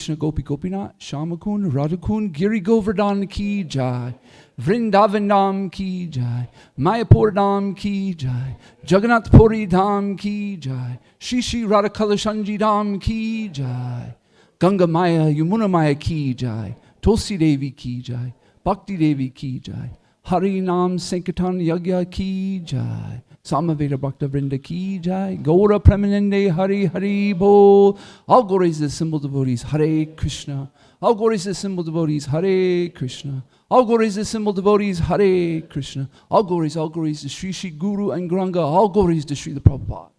Krishna Gopi Gopinath, Shamakun, Radhakun, Giri Govardhan ki jai, Vrindavan Dham ki jai, Mayapur Dham ki jai, Jagannath Puri Dham ki jai, Shri Shri Radhakalashanji Dham ki jai, Ganga Maya, Yamuna Maya ki jai, Tulsi Devi ki jai, Bhakti Devi ki jai, Hari Nam Sankirtan Yagya ki jai, Samaveda Bhakta Vrinda ki jai, Gaura Premanande Hari Hari Bol. All glories to the simple devotees, Hare Krishna. All glories to the simple devotees, Hare Krishna. All glories to the simple devotees, Hare Krishna. All glories to Sri Sri Guru and Granga. All glories to Sri the Prabhupada.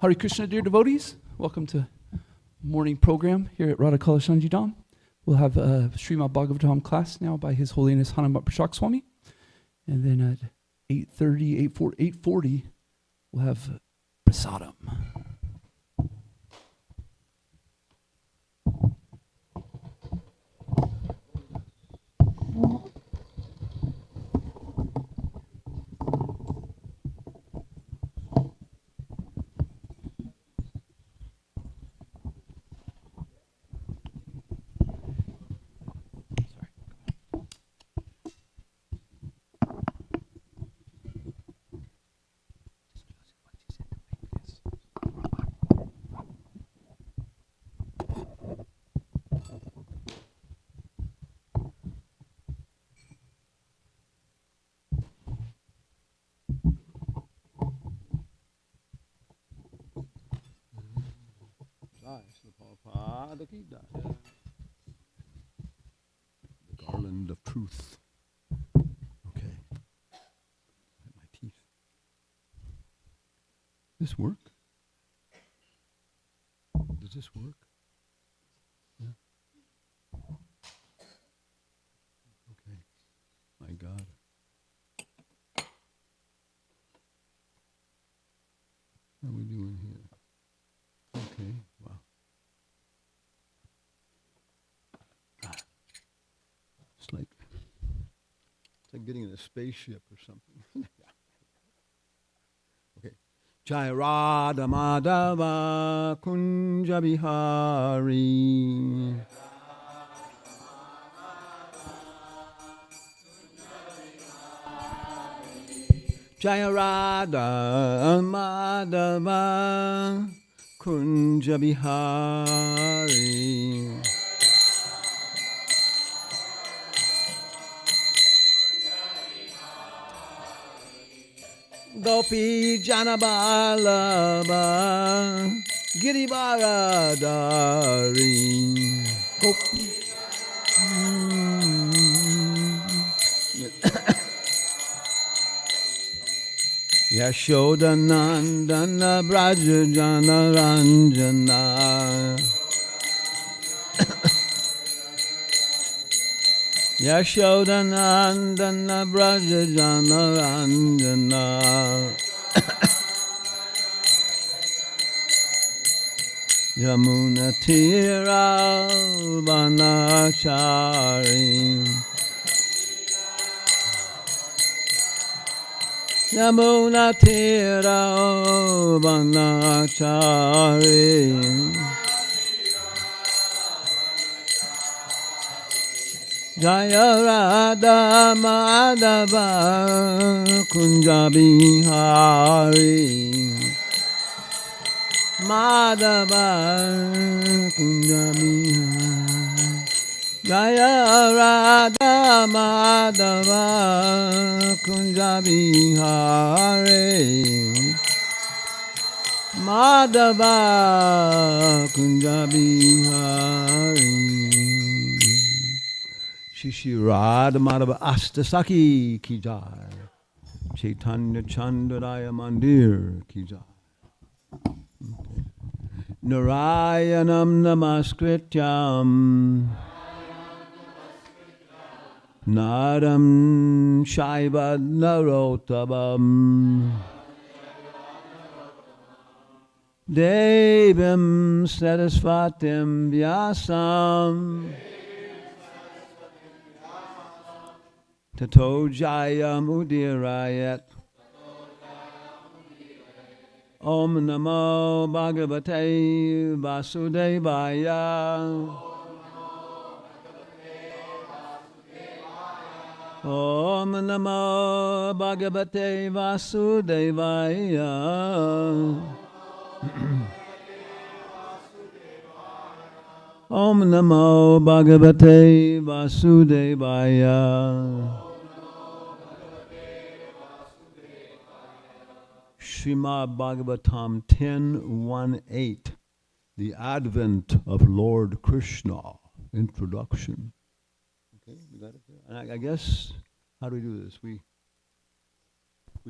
Hare Krishna, dear devotees. Welcome to morning program here at Radha Kalashanji Dham. We'll have a Srimad Bhagavatam class now by His Holiness Hanumat Prashak Swami. And then at 8:40, we'll have Prasadam. The garland of truth. Okay. My teeth. This work? Does this work? Yeah. Okay. My God. How are we doing here? Okay. Wow. It's like getting in a spaceship or something. Okay. Jai Radha Madhava Kunja Bihari. Jai Radha Madhava Kunja Bihari. Gopi Janabalaba Girivaradari Gopi Yashodanandana Brajajana Ranjana Yashodanandana Brajajana Ranjana Yamuna Tira Vanachari Yamuna Tira Vanachari Jaya Radha Madhava Kunja Bihari Madhava Kunja Bihari Jaya Radha Madhava Kunja Bihari Madhava Kunja Bihari Shri Shri Radha Madhava Astasaki ki jai. Chaitanya Chandradaya Mandir ki jai. Okay. Narayanam Namaskrityam Naram Shaiva Narotabam Devam Sarasvatim Vyasam Tato Jaya Mudirayat. Om Namo Bhagavate Vasudevaya. Om Namo Bhagavate Vasudevaya. Om Namo Bhagavate Vasudevaya. Srimad Bhagavatam 10.1.8. The Advent of Lord Krishna. Introduction. Okay, we got it there. And I guess, how do we do this? We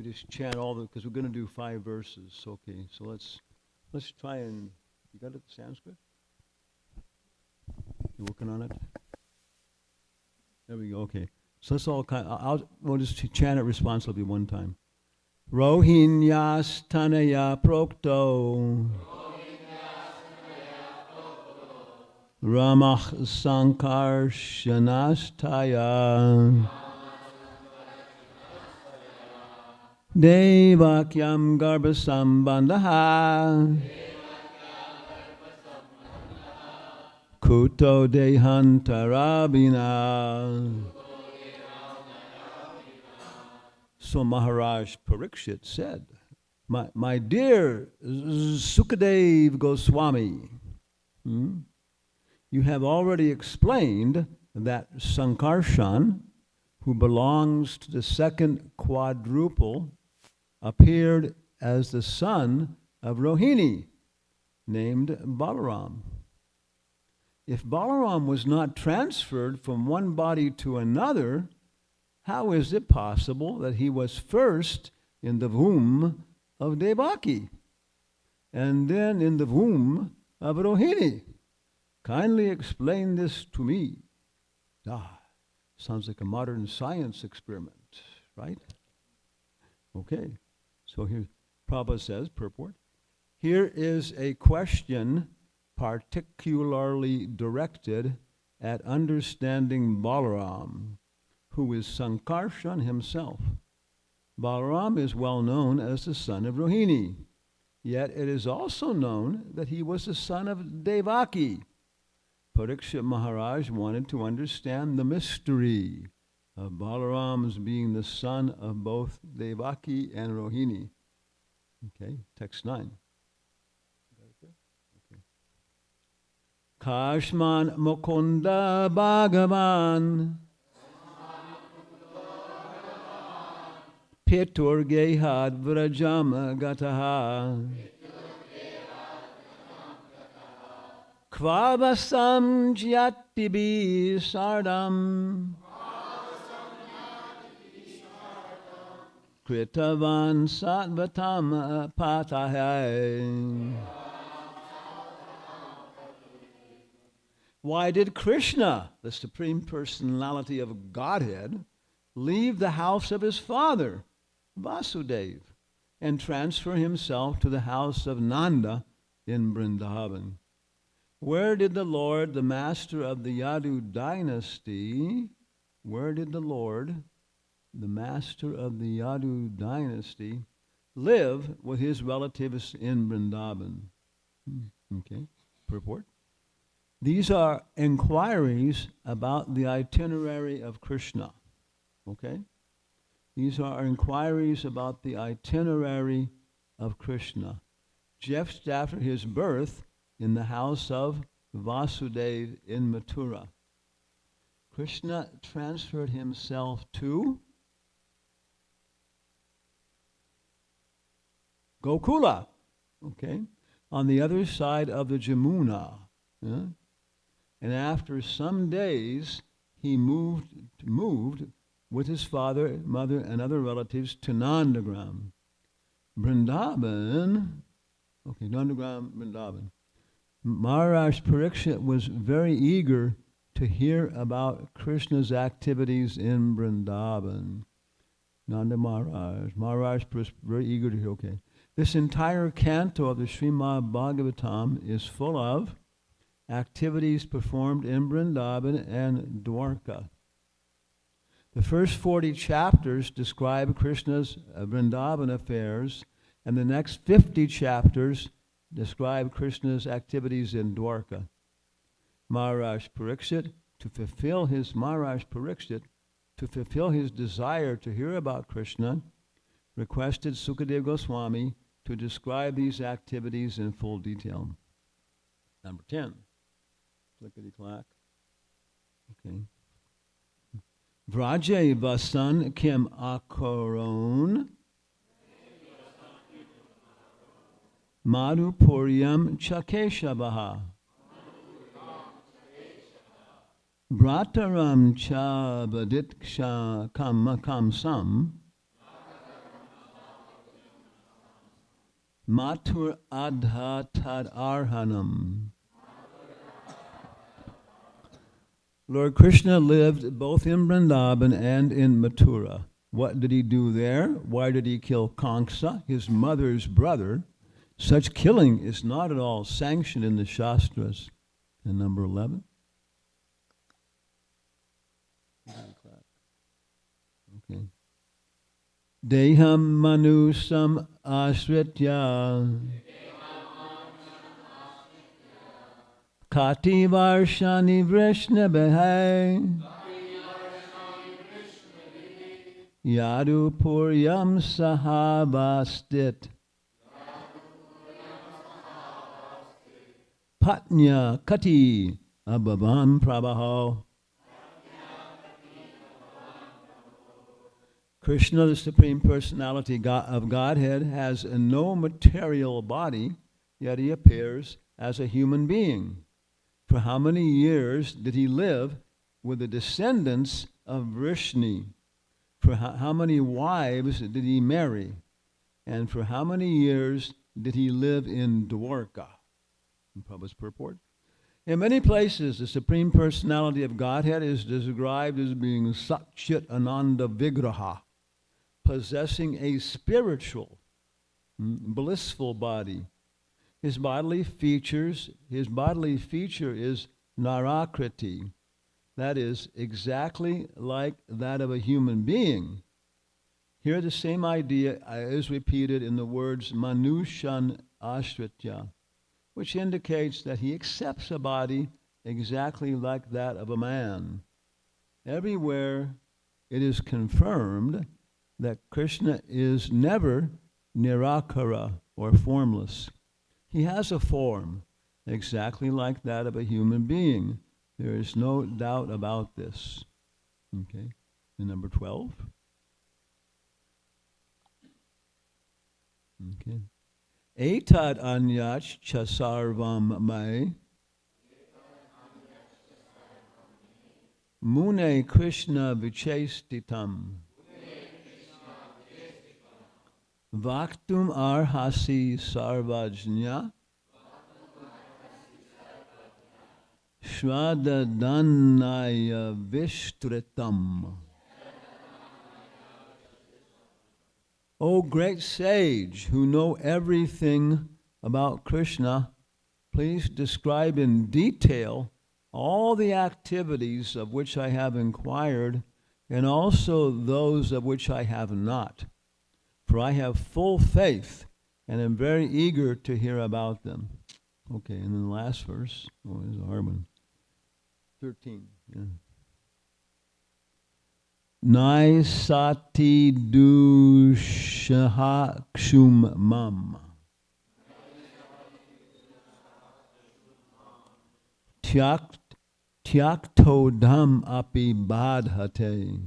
just chant all the, because we're going to do 5 verses. Okay, so let's try and, you got it, Sanskrit? You working on it? There we go, okay. So let's all we'll just chant it responsibly one time. Rohinyas Tanaya Prokto Ramach Sankarshanastaya Devakyam Garbhasambandaha Kuto Dehantarabhina. So Maharaj Parikshit said, my dear Sukadev Goswami, you have already explained that Sankarshan, who belongs to the second quadruple, appeared as the son of Rohini, named Balaram. If Balaram was not transferred from one body to another, how is it possible that he was first in the womb of Devaki and then in the womb of Rohini? Kindly explain this to me. Sounds like a modern science experiment, right? Okay, so here Prabhupada says, purport, here is a question particularly directed at understanding Balaram, who is Sankarshan himself. Balaram is well known as the son of Rohini, yet it is also known that he was the son of Devaki. Parikshit Maharaj wanted to understand the mystery of Balaram's being the son of both Devaki and Rohini. Okay, text 9. Okay. Kashman Mukunda Bhagavan Pitur Gehad Vrajam Gataha Kvabasam Jyatibi Sardam Kritavan Satvatam Patahai. Why did Krishna, the Supreme Personality of Godhead, leave the house of his father, Vasudeva, and transfer himself to the house of Nanda in Vrindavan? Where did the Lord, the master of the Yadu dynasty, live with his relatives in Vrindavan? Okay, purport. These are inquiries about the itinerary of Krishna. Okay? These are inquiries about the itinerary of Krishna. Just after his birth in the house of Vasudeva in Mathura, Krishna transferred himself to Gokula, okay, on the other side of the Jamuna. Yeah? And after some days, he moved with his father, mother, and other relatives to Nandagram. Vrindavan, okay, Nandagram, Vrindavan. Maharaj Parikshit was very eager to hear about Krishna's activities in Vrindavan. Nanda Maharaj was very eager to hear, okay. This entire canto of the Srimad Bhagavatam is full of activities performed in Vrindavan and Dwarka. The first 40 chapters describe Krishna's Vrindavan affairs, and the next 50 chapters describe Krishna's activities in Dwarka. Maharaj Pariksit, to fulfill his desire to hear about Krishna, requested Sukadeva Goswami to describe these activities in full detail. Number 10. Clickety-clack. Okay. Vraje vasan kim akaron madhupuryam chakeshabaha brataram cha vadiksha kamsam matur adha tad arhanam. Lord Krishna lived both in Vrindavan and in Mathura. What did he do there? Why did he kill Kamsa, his mother's brother? Such killing is not at all sanctioned in the Shastras. And number 11. Okay. Deham manusam asritya Kati varshani vrishnabhai Yadu puryam sahavastit Patnya kati abhavam prabhaho. Krishna, the Supreme Personality of Godhead, has no material body, yet he appears as a human being. For how many years did he live with the descendants of Vrishni? For how many wives did he marry? And for how many years did he live in Dwarka? In Prabhupada's purport. In many places, the Supreme Personality of Godhead is described as being Satchit Ananda Vigraha, possessing a spiritual, blissful body. His bodily feature is Narakriti. That is exactly like that of a human being. Here the same idea is repeated in the words Manushan Ashritya, which indicates that he accepts a body exactly like that of a man. Everywhere it is confirmed that Krishna is never Nirakara or formless. He has a form exactly like that of a human being. There is no doubt about this. Okay. And number 12. Okay. Etad anyach chasarvam mai mune Krishna vichestitam Vaktum arhasi sarvajnya Shradadannaya vishtritam. O great sage who know everything about Krishna, please describe in detail all the activities of which I have inquired and also those of which I have not. For I have full faith and am very eager to hear about them. Okay, and then the last verse. Oh, there's a hard one. 13. Yeah. Nai sati dushaha kshum mam. Tyaktodam api badhate.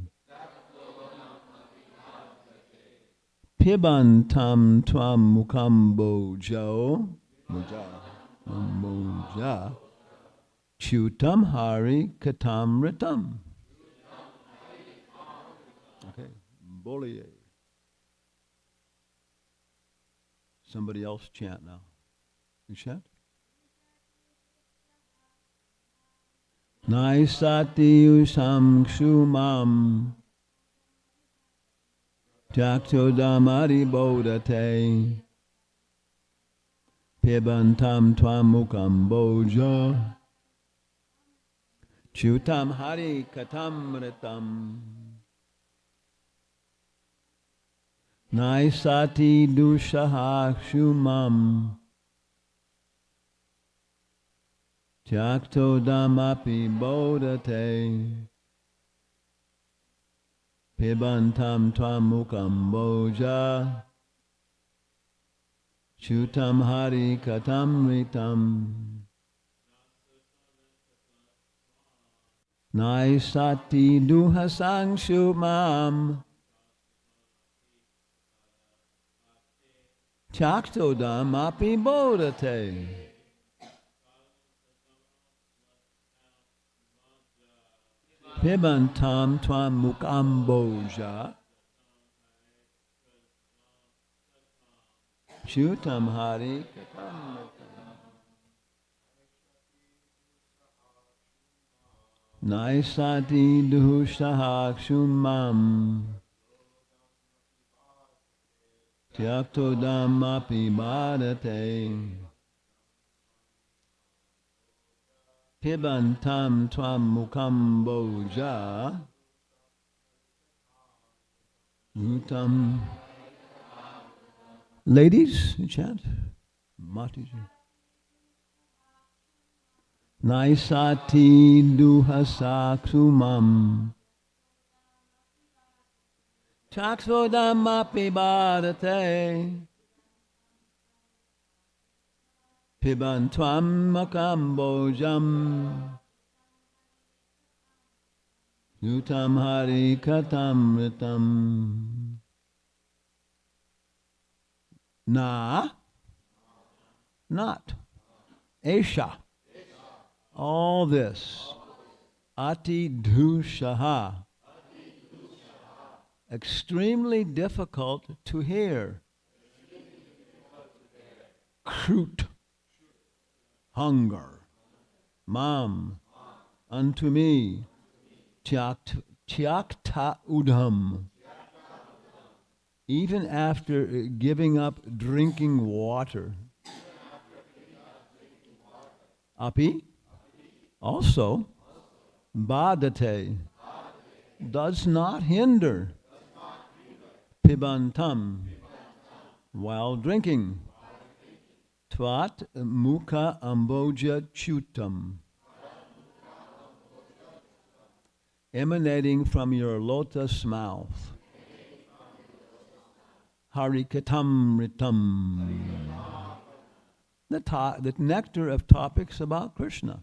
Pibantam tvam mukambojo. Moja. Chutam hari katam ritam. Okay, Boliye. Somebody else chant now. You chant? Naisati usam kshumam Jaktodamari bodate Pibantam twamukam boja Chutam hari katam ritam. Naisati dushaha shumam Tyakto damapi bodhate Pibantam tvam boja Chutam hari katam ritam Naisati duhasang shumam Tyakto damapi bodhate Pibantam tvam mukamboja Chutam hari katam Naisati duhusahak shumam Tyakto damapi badate Pibantam tvam mukamboja Utam. Ladies, you chant. Mataji. Naisati duhasaksumam Chaksodamapi bhadate Pibantvam makambojam Yutam hari katamritam Na, not. Esha. All this. Ati dushaha. Extremely difficult to hear. Krut. Hunger. Mam. Unto me. Tyakta udham. Even after giving up drinking water. Api, also, badate, does not hinder. Pibantam, while drinking. Tvat mukha amboja chutam, emanating from your lotus mouth. Harikatamritam, the nectar of topics about Krishna.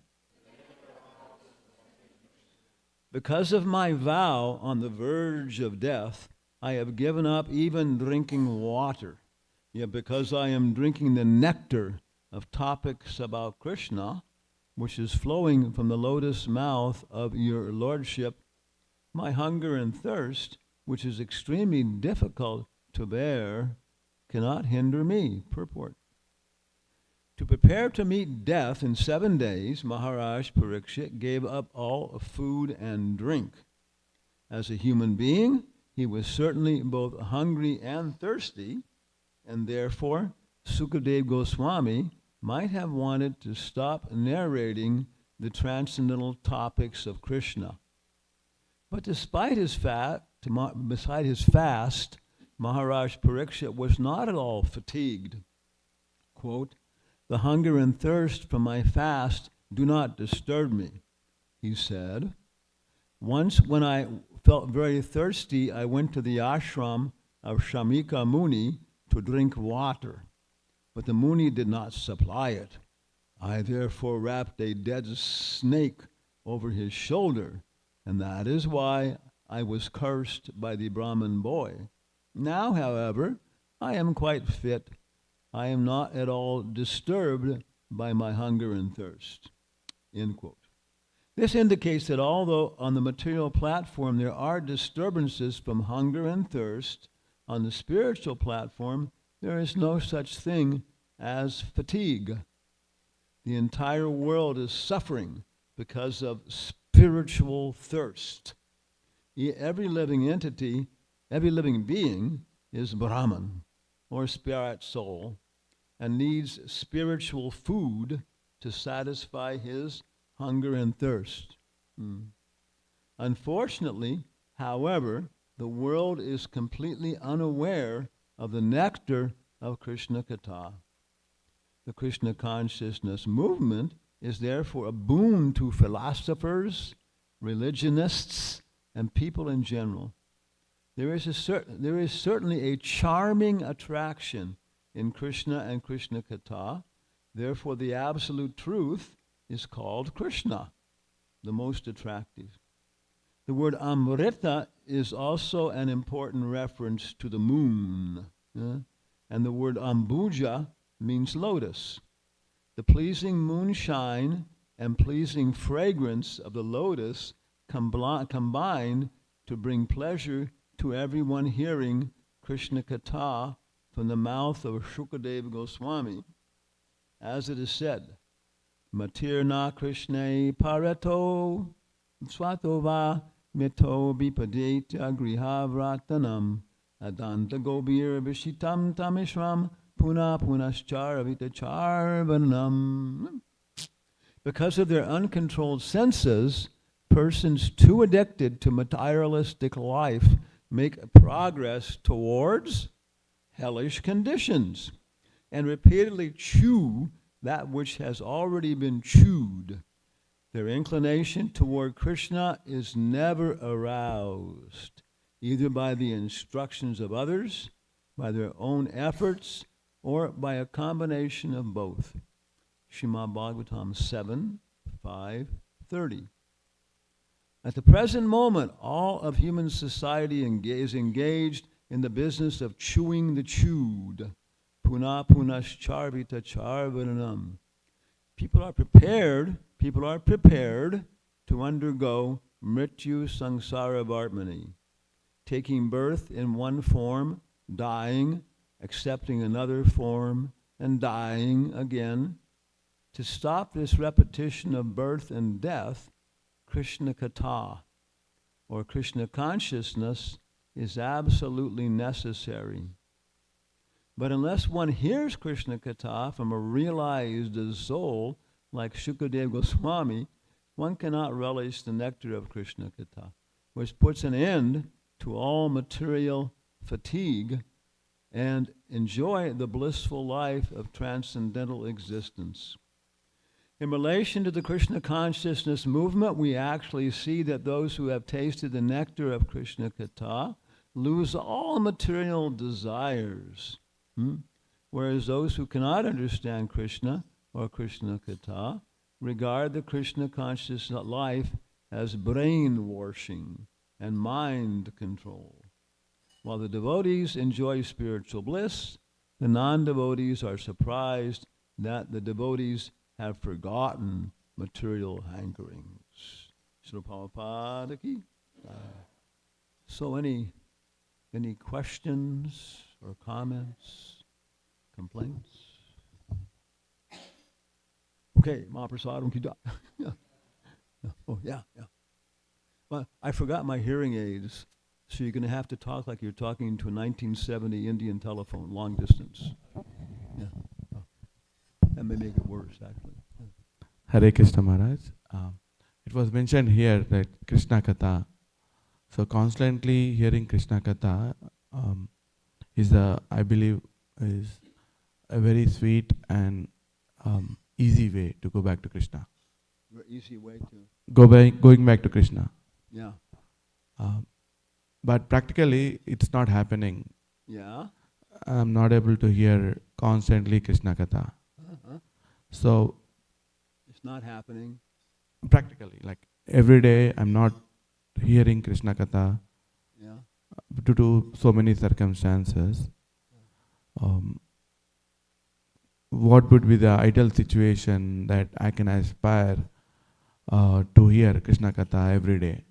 Because of my vow on the verge of death, I have given up even drinking water. Yet because I am drinking the nectar of topics about Krishna, which is flowing from the lotus mouth of your lordship, my hunger and thirst, which is extremely difficult to bear, cannot hinder me. Purport. To prepare to meet death in 7 days, Maharaj Parikshit gave up all food and drink. As a human being, he was certainly both hungry and thirsty, and therefore Sukadev Goswami might have wanted to stop narrating the transcendental topics of Krishna. But despite his fast, Maharaj Parikshit was not at all fatigued. Quote, "The hunger and thirst from my fast do not disturb me," he said. "Once when I felt very thirsty, I went to the ashram of Shamika Muni to drink water, but the Muni did not supply it. I therefore wrapped a dead snake over his shoulder, and that is why I was cursed by the Brahmin boy. Now, however, I am quite fit. I am not at all disturbed by my hunger and thirst." End quote. This indicates that although on the material platform there are disturbances from hunger and thirst, on the spiritual platform there is no such thing as fatigue. The entire world is suffering because of spiritual thirst. Every living entity, every living being is Brahman, or spirit soul, and needs spiritual food to satisfy his hunger and thirst. Unfortunately, however, the world is completely unaware of the nectar of Krishna Katha. The Krishna consciousness movement is therefore a boon to philosophers, religionists, and people in general. There is certainly a charming attraction in Krishna and Krishna Katha. Therefore, the absolute truth is called Krishna, the most attractive. The word Amrita is also an important reference to the moon. And the word Ambuja means lotus. The pleasing moonshine and pleasing fragrance of the lotus combine to bring pleasure to everyone hearing Krishna Katha from the mouth of Shukadeva Goswami. As it is said, Matirna Krishna Parato Swatova Mito Bipadetya Grihavratanam Adanta Gobir Vishitam Tamishram Puna Punascharavitarvanam. Because of their uncontrolled senses, persons too addicted to materialistic life make progress towards hellish conditions and repeatedly chew that which has already been chewed. Their inclination toward Krishna is never aroused, either by the instructions of others, by their own efforts, or by a combination of both. Srimad Bhagavatam 7:5-30. At the present moment, all of human society is engaged in the business of chewing the chewed. Puna punascharvita charvanam. People are prepared to undergo mrityu samsara vartmani, taking birth in one form, dying, accepting another form, and dying again. To stop this repetition of birth and death, Krishna Katha, or Krishna consciousness, is absolutely necessary. But unless one hears Krishna Katha from a realized soul like Shukadeva Goswami, one cannot relish the nectar of Krishna Katha, which puts an end to all material fatigue and enjoy the blissful life of transcendental existence. In relation to the Krishna consciousness movement, we actually see that those who have tasted the nectar of Krishna Katha lose all material desires, whereas those who cannot understand Krishna or Krishna Katha regard the Krishna conscious life as brainwashing and mind control. While the devotees enjoy spiritual bliss, the non-devotees are surprised that the devotees have forgotten material hankerings. Srila Prabhupada ki. So any questions or comments, complaints? Okay, Mahaprasadam ki. Oh, yeah. Well, I forgot my hearing aids, so you're going to have to talk like you're talking to a 1970 Indian telephone, long distance. Yeah. That may make it worse, actually. Hare Krishna Maharaj. It was mentioned here that Krishna Katha. So constantly hearing Krishna Katha I believe, is a very sweet and easy way to go back to Krishna. Very easy way to Going back to Krishna. Yeah. But practically, it's not happening. Yeah. I'm not able to hear constantly Krishna Katha. So it's not happening. Practically, like every day, I'm not hearing Krishna Katha. Yeah. Due to so many circumstances. What would be the ideal situation that I can aspire to hear Krishna Katha every day?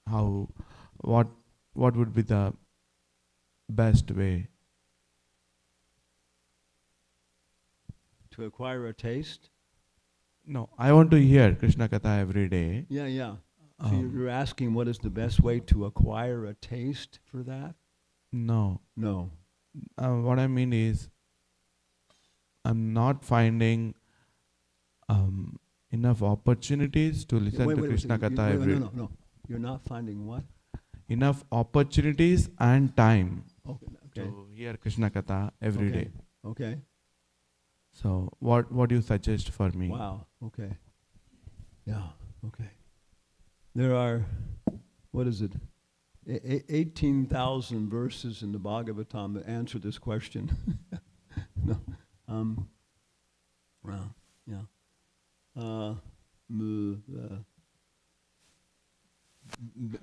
What would be the best way? To acquire a taste? No, I want to hear Krishna Katha every day. Yeah. So you're asking what is the best way to acquire a taste for that? No. What I mean is, I'm not finding enough opportunities to listen to Krishna Katha every day. No. You're not finding what? Enough opportunities and time Okay. to hear Krishna Katha every day. Okay. So what do you suggest for me? Wow. Okay. Yeah. Okay. There are, what is it? 18,000 verses in the Bhagavatam that answer this question. No. Well, yeah.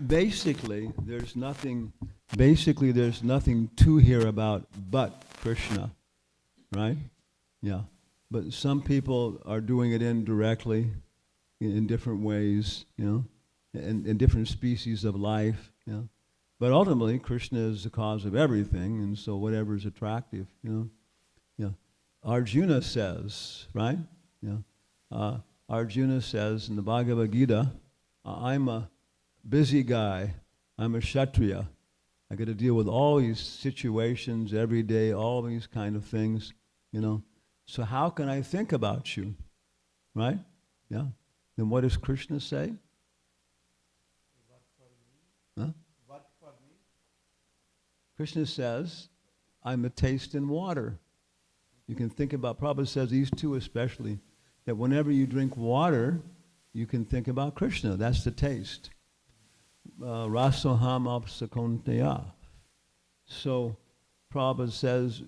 Basically, there's nothing to hear about but Krishna, right? Yeah. But some people are doing it indirectly in different ways, in different species of life, But ultimately, Krishna is the cause of everything, and so whatever is attractive, Arjuna says, right? Arjuna says in the Bhagavad Gita, I'm a busy guy. I'm a Kshatriya. I got to deal with all these situations every day, all these kind of things, So how can I think about you, right? Yeah. Then what does Krishna say? Huh? Krishna says, I'm a taste in water. You can think about, Prabhupada says these two especially, that whenever you drink water, you can think about Krishna. That's the taste. Rasoham apsakonteya. So Prabhupada says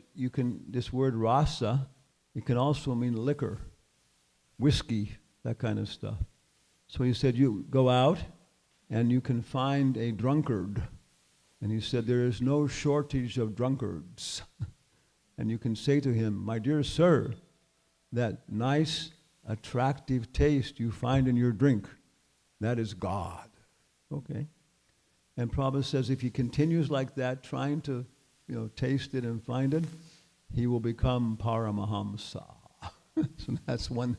this word rasa, it can also mean liquor, whiskey, that kind of stuff. So he said, you go out and you can find a drunkard. And he said, there is no shortage of drunkards. And you can say to him, my dear sir, that nice, attractive taste you find in your drink, that is God. Okay. And Prabhupada says if he continues like that, trying to, taste it and find it, he will become Paramahamsa. So that's one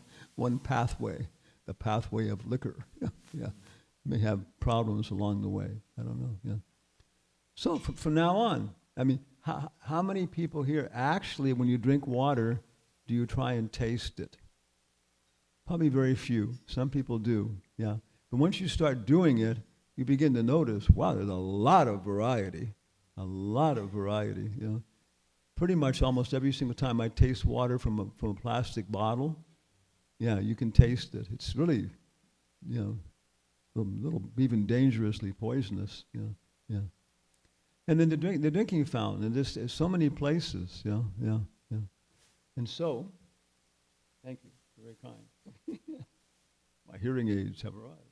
pathway, the pathway of liquor. Yeah. May have problems along the way. I don't know. Yeah. So from now on, I mean, how many people here actually, when you drink water, do you try and taste it? Probably very few. Some people do. Yeah. But once you start doing it, you begin to notice, wow, there's a lot of variety. A lot of variety. Pretty much almost every single time I taste water from a plastic bottle, yeah, you can taste it. It's really, a little even dangerously poisonous. Yeah. And then the drinking fountain, and there's so many places. Yeah. And so, thank you, you're very kind. My hearing aids have arrived.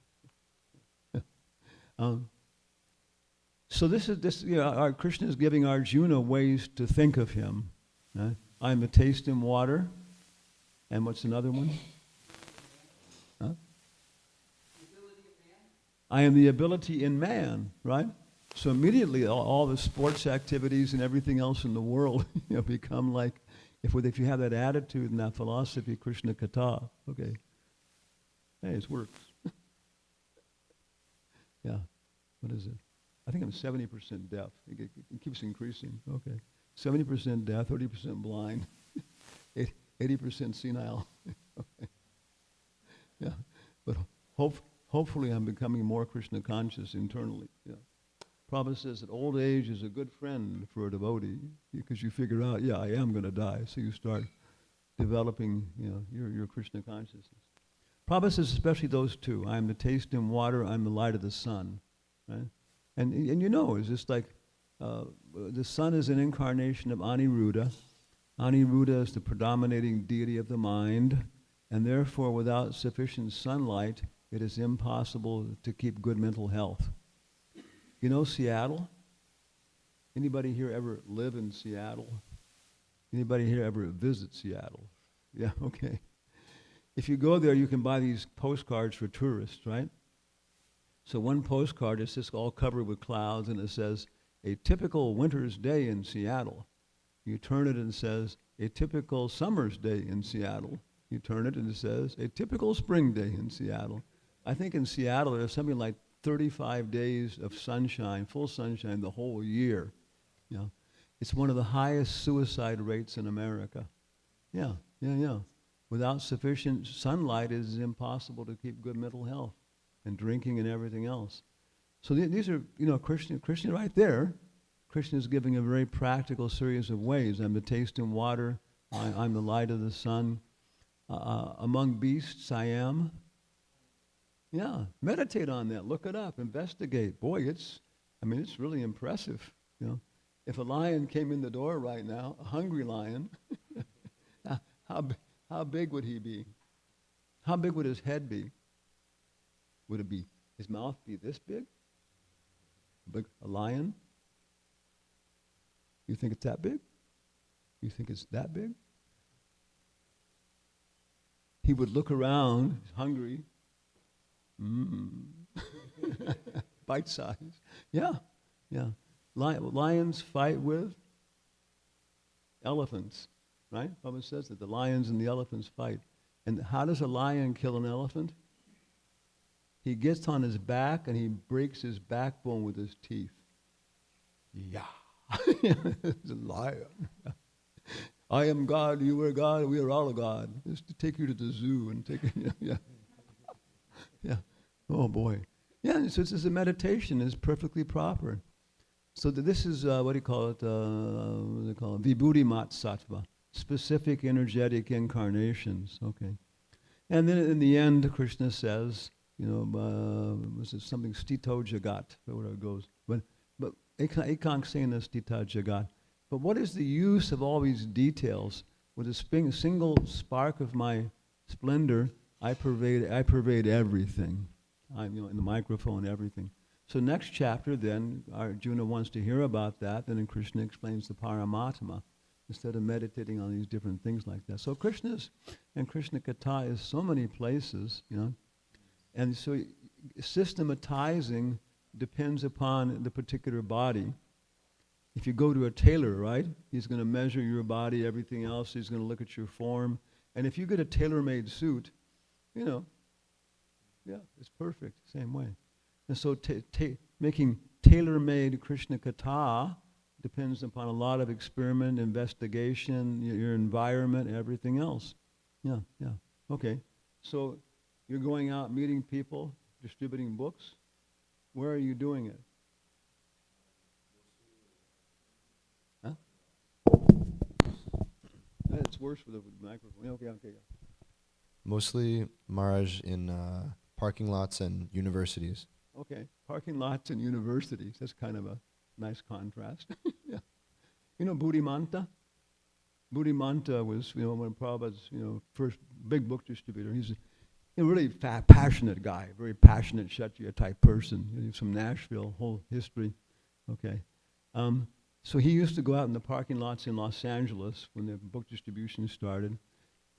So our Krishna is giving Arjuna ways to think of him. I'm a taste in water, and what's another one? Huh? I am the ability in man, right? So immediately all the sports activities and everything else in the world become like, if you have that attitude and that philosophy, Krishna Katha, okay. Hey, it works. Yeah. What is it? I think I'm 70% deaf. It keeps increasing. Okay. 70% deaf, 30% blind, 80% senile. Okay. Yeah. But hopefully I'm becoming more Krishna conscious internally. Yeah. Prabhupada says that old age is a good friend for a devotee because you figure out, yeah, I am going to die. So you start developing, your Krishna consciousness. Prabhupada says especially those two. I am the taste in water. I'm the light of the sun. Right? And it's just like the sun is an incarnation of Aniruddha. Aniruddha is the predominating deity of the mind. And therefore, without sufficient sunlight, it is impossible to keep good mental health. You know Seattle? Anybody here ever live in Seattle? Anybody here ever visit Seattle? Yeah, okay. If you go there, you can buy these postcards for tourists, right? So one postcard is just all covered with clouds, and it says, a typical winter's day in Seattle. You turn it and it says, a typical summer's day in Seattle. You turn it and it says, a typical spring day in Seattle. I think in Seattle there's something like 35 days of sunshine, full sunshine, the whole year. It's one of the highest suicide rates in America. Yeah. Without sufficient sunlight, it is impossible to keep good mental health, and drinking and everything else. So these are, Krishna right there. Krishna is giving a very practical series of ways. I'm the taste and water. I'm the light of the sun. Among beasts, I am. Yeah, meditate on that. Look it up. Investigate. Boy, it's really impressive. You know, if a lion came in the door right now, a hungry lion, how big would he be? How big would his head be? Would it be his mouth be this big? A lion? You think it's that big? You think it's that big? He would look around, he's hungry. Bite size. Yeah. Lions fight with elephants, right? Baba says that the lions and the elephants fight. And how does a lion kill an elephant? He gets on his back and he breaks his backbone with his teeth. Yeah. It's a lion. I am God, you are God, we are all a God. Just to take you to the zoo and take you. Yeah. Oh boy. Yeah, so this is a meditation. It's perfectly proper. So this is, what do you call it? What do they call it? Vibhuti-mat sattva. Specific energetic incarnations. Okay. And then in the end, Krishna says, was it something stito jagat, whatever it goes. But ekangsena stita jagat. But what is the use of all these details? With a single spark of my splendor, I pervade everything. I'm in the microphone, everything. So next chapter, then, Arjuna wants to hear about that, and then Krishna explains the Paramatma, instead of meditating on these different things like that. So Krishna Katha is so many places, and so systematizing depends upon the particular body. If you go to a tailor, right, he's going to measure your body, everything else, he's going to look at your form. And if you get a tailor-made suit, it's perfect, same way. And so making tailor-made Krishna Katha depends upon a lot of experiment, investigation, your environment, everything else. Yeah. Okay, so you're going out meeting people, distributing books. Where are you doing it? It's worse with the microphone. Okay. Yeah. Mostly, Maharaj, in parking lots and universities. Okay, parking lots and universities. That's kind of a nice contrast. Yeah. Buddhimanta? Buddhimanta was, one of Prabhupada's, first big book distributor. He's a really passionate guy, very passionate Kshatriya type person. He's from Nashville, whole history. Okay. So he used to go out in the parking lots in Los Angeles when the book distribution started.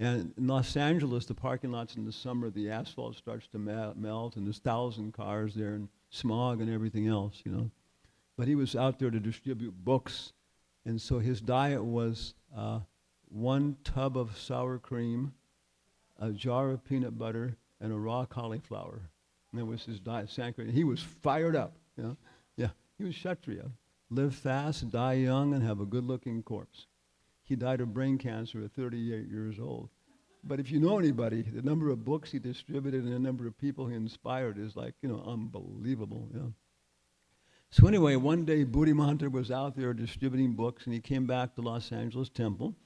And in Los Angeles, the parking lots in the summer, the asphalt starts to melt, and there's 1,000 cars there, and smog and everything else, But he was out there to distribute books, and so his diet was 1 tub of sour cream, a jar of peanut butter, and a raw cauliflower. And that was his diet, Sankara. He was fired up, Yeah, he was Kshatriya. Live fast, die young, and have a good-looking corpse. He died of brain cancer at 38 years old. But if you know anybody, the number of books he distributed and the number of people he inspired is like, unbelievable. Yeah. So anyway, one day Buddhimanta was out there distributing books, and he came back to Los Angeles Temple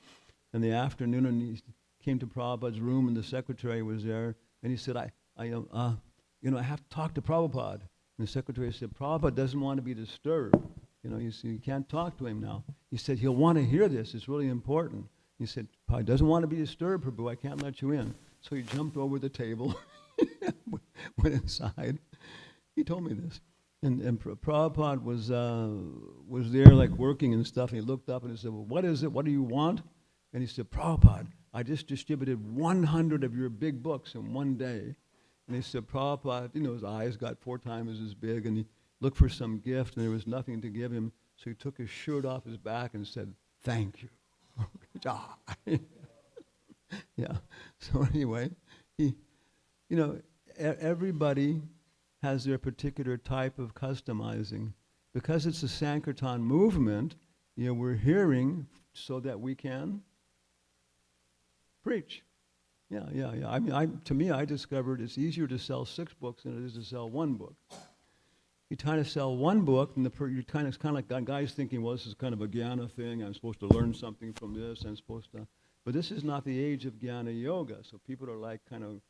in the afternoon, and he came to Prabhupada's room, and the secretary was there, and he said, I have to talk to Prabhupada. And the secretary said, Prabhupada doesn't want to be disturbed. You can't talk to him now. He said, he'll want to hear this. It's really important. He said, Prabhupada doesn't want to be disturbed, Prabhu. I can't let you in. So he jumped over the table, went inside. He told me this. And Prabhupada was there like working and stuff, and he looked up and he said, well, what is it? What do you want? And he said, Prabhupada, I just distributed 100 of your big books in one day. And he said, Prabhupada, his eyes got 4 times as big, and he looked for some gift, and there was nothing to give him. So he took his shirt off his back and said, thank you. Yeah. So anyway, everybody has their particular type of customizing. Because it's a Sankirtan movement, we're hearing so that we can preach. Yeah. To me, I discovered it's easier to sell 6 books than it is to sell 1 book. you try to sell one book, and it's kind of like that guy's thinking, well, this is kind of a jnana thing. I'm supposed to learn something from this. I'm supposed to, but this is not the age of jnana yoga. So people are like kind of,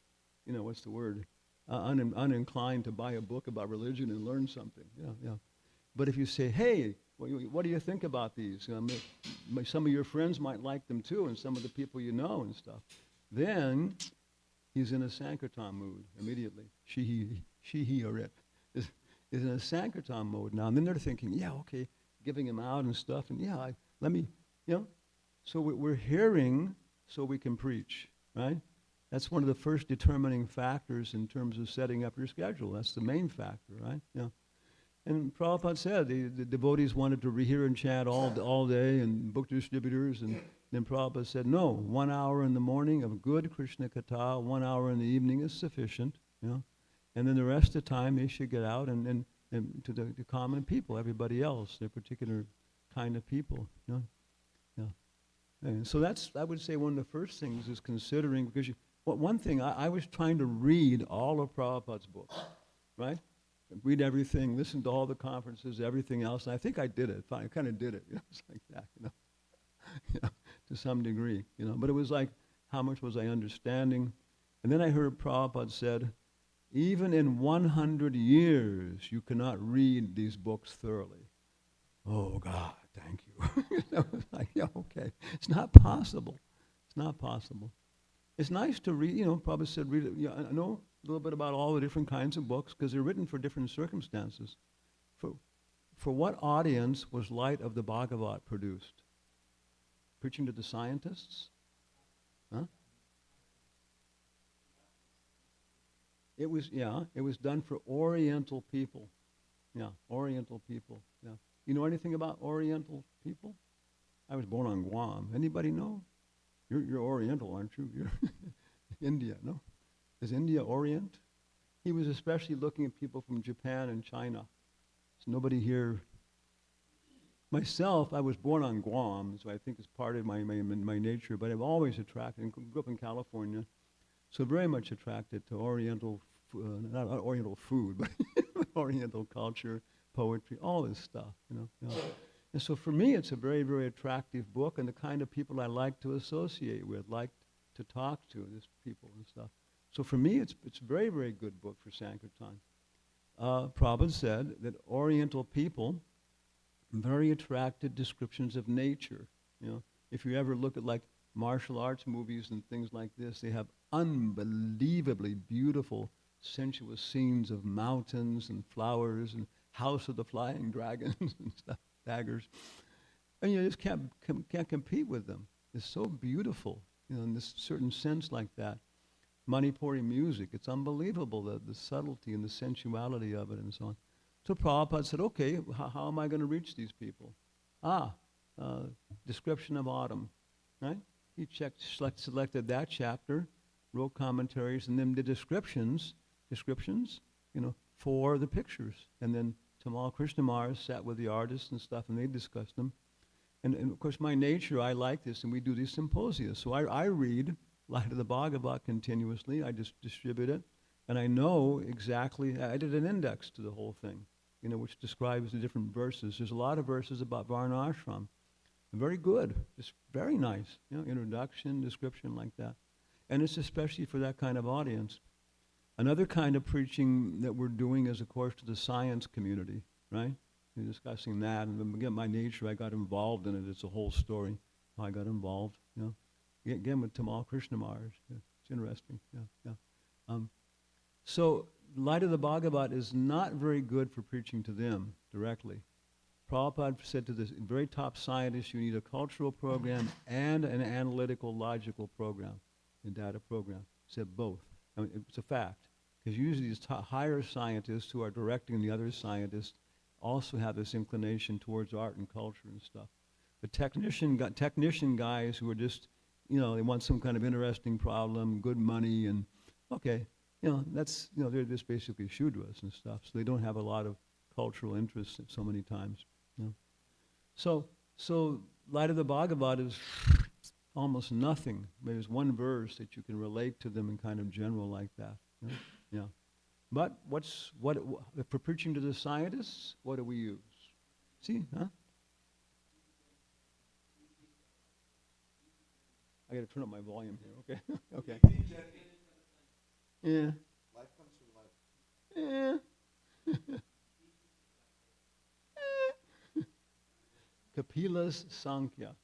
what's the word, uninclined to buy a book about religion and learn something. But if you say, hey, what do you think about these? Some of your friends might like them too, and some of the people you know and stuff. Then he's in a Sankirtan mood immediately. She, he, or it is in a Sankirtan mode now. And then they're thinking, yeah, okay, giving him out and stuff. And yeah, So we're hearing so we can preach, right? That's one of the first determining factors in terms of setting up your schedule. That's the main factor, right? And Prabhupada said the devotees wanted to hear and chant all day, and book distributors, and then Prabhupada said, no, 1 hour in the morning of good Krishna Katha, 1 hour in the evening is sufficient, and then the rest of the time they should get out and to the common people, everybody else, their particular kind of people, And so that's, I would say, one of the first things is considering, because one thing, I was trying to read all of Prabhupada's books, right? Read everything, listen to all the conferences, everything else, and I think I did it. I kind of did it. It's like that, to some degree, But it was like, how much was I understanding? And then I heard Prabhupada said, even in 100 years, you cannot read these books thoroughly. Oh, God, thank you. I was like, yeah, okay. It's not possible. It's not possible. It's nice to read, Prabhupada said, read it. I know a little bit about all the different kinds of books because they're written for different circumstances. For what audience was Light of the Bhagavat produced? Preaching to the scientists? Huh? It was done for Oriental people. Yeah, Oriental people, yeah. You know anything about Oriental people? I was born on Guam. Anybody know? You're Oriental, aren't you? You're India, no? Is India Orient? He was especially looking at people from Japan and China. So nobody here. Myself, I was born on Guam, so I think it's part of my nature, but I've always attracted, and grew up in California, so very much attracted to Oriental, not Oriental food, but Oriental culture, poetry, all this stuff, And so for me, it's a very, very attractive book, and the kind of people I like to associate with, like to talk to, these people and stuff. So for me, it's a very, very good book for Sankirtan. Prabhupada said that Oriental people very attracted descriptions of nature. If you ever look at like martial arts movies and things like this, they have unbelievably beautiful, sensuous scenes of mountains and flowers and House of the Flying Dragons and stuff, daggers, and you just can't compete with them. It's so beautiful, in this certain sense like that. Manipuri music, it's unbelievable, the subtlety and the sensuality of it and so on. So Prabhupada said, okay, how am I going to reach these people? Description of autumn, right? He selected that chapter, wrote commentaries, and then did descriptions, for the pictures. And then Tamal Krishnamars sat with the artists and stuff, and they discussed them. And of course, my nature, I like this, and we do these symposia. So I read Light of the Bhagavat continuously. I just distribute it. And I know exactly, I did an index to the whole thing, which describes the different verses. There's a lot of verses about Varnashram. Very good, just very nice, introduction, description like that. And it's especially for that kind of audience. Another kind of preaching that we're doing is, of course, to the science community, right? We're discussing that, and again, my nature, I got involved in it. It's a whole story how I got involved, Again, with Tamal Krishnamars. It's interesting, So, Light of the Bhagavat is not very good for preaching to them directly. Prabhupada said to the very top scientists, you need a cultural program and an analytical, logical program, a data program. He said both. I mean, it's a fact. Because usually these higher scientists who are directing the other scientists also have this inclination towards art and culture and stuff. But technician guys who are just, they want some kind of interesting problem, good money, and okay, that's, they're just basically Shudras and stuff. So they don't have a lot of cultural interest so many times. So Light of the Bhagavat is almost nothing. There's one verse that you can relate to them in kind of general like that. But for preaching to the scientists, what do we use? See, huh? I got to turn up my volume here. Okay, okay. Yeah. Life comes from life. Yeah. Kapila's Sankhya.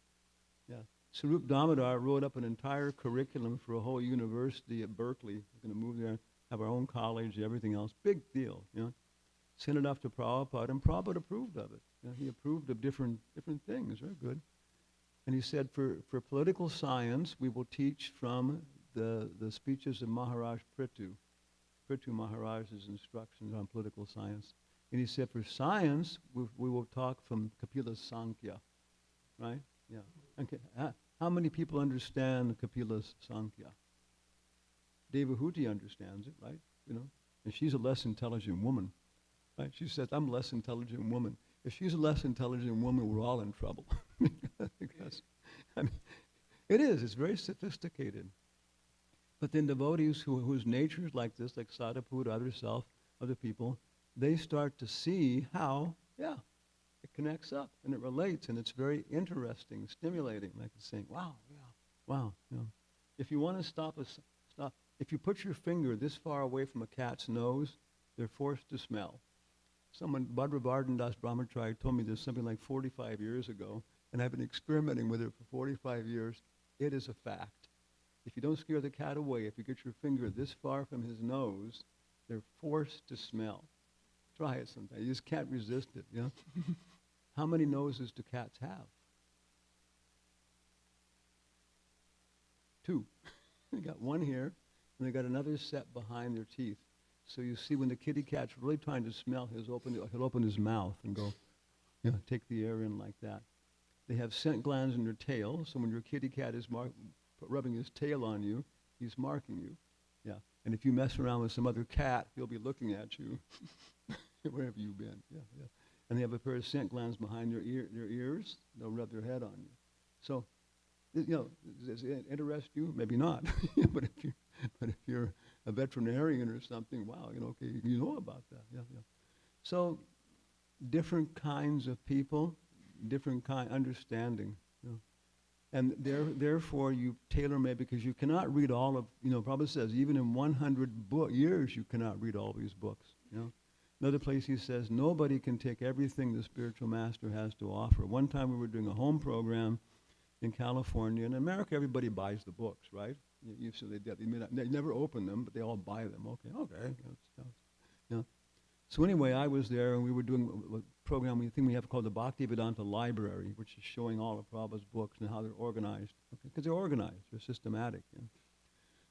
Yeah. Sarup Damodar wrote up an entire curriculum for a whole university at Berkeley. We're going to move there, have our own college, everything else. Big deal, you know. Sent it off to Prabhupada, and Prabhupada approved of it. You know, he approved of different things. Very good. And he said, for political science, we will teach from the speeches of Maharaj Prithu. Prithu Maharaj's instructions on political science. And he said, for science, we will talk from Kapila's Sankhya, right? Yeah. Okay. How many people understand Kapila's Sankhya? Devahuti understands it, right? You know, and she's a less intelligent woman, right? She says, I'm a less intelligent woman. If she's a less intelligent woman, we're all in trouble. Because, I mean, it is. It's very sophisticated. But then devotees whose nature is like this, like Sadhapur, other people, they start to see how, it connects up and it relates, and it's very interesting, stimulating. Like it's saying, wow, wow. You know, if you want to stop. If you put your finger this far away from a cat's nose, they're forced to smell. Someone, Bhadra Vardhan Brahmacharya, told me this something like 45 years ago, and I've been experimenting with it for 45 years. It is a fact. If you don't scare the cat away, if you get your finger this far from his nose, they're forced to smell. Try it sometime. You just can't resist it, you know? How many noses do cats have? 2. They got one here, and they got another set behind their teeth. So you see when the kitty cat's really trying to smell, he'll open his mouth and go, take the air in like that. They have scent glands in their tail, so when your kitty cat is rubbing his tail on you, he's marking you. Yeah. And if you mess around with some other cat, he'll be looking at you wherever you've been. Yeah. And they have a pair of scent glands behind their ears. They'll rub their head on you. So, does it interest you? Maybe not. but if you're a veterinarian or something, wow, okay, you know about that. Yeah. So, different kinds of people, different kind understanding. And therefore you tailor-made, because you cannot read all of, Prabhupada says, even in 100 years you cannot read all these books. Another place he says, nobody can take everything the spiritual master has to offer. One time we were doing a home program in California. In America, everybody buys the books, right? So they never open them, but they all buy them. Okay. So anyway, I was there, and we were doing a program we have called the Bhaktivedanta Library, which is showing all of Prabhupada's books and how they're organized. Because they're organized, they're systematic.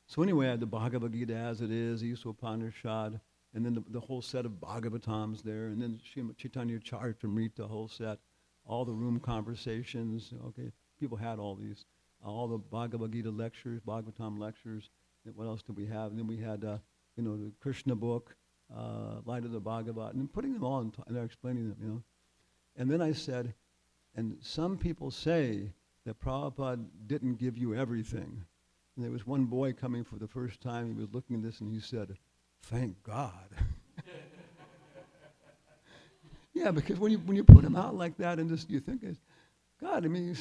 So anyway, I had the Bhagavad Gita as it is, the Upanishad, and then the whole set of Bhagavatams there, and then Chaitanya Charitamrita, the whole set, all the room conversations. Okay, people had all these, all the Bhagavad Gita lectures, Bhagavatam lectures. What else did we have? And then we had, the Krishna book, Light of the Bhagavat, and putting them all and they're explaining them, And then I said, and some people say that Prabhupada didn't give you everything. And there was one boy coming for the first time. He was looking at this and he said, "Thank God." Yeah, because when you put him out like that, and just you think, God, I mean,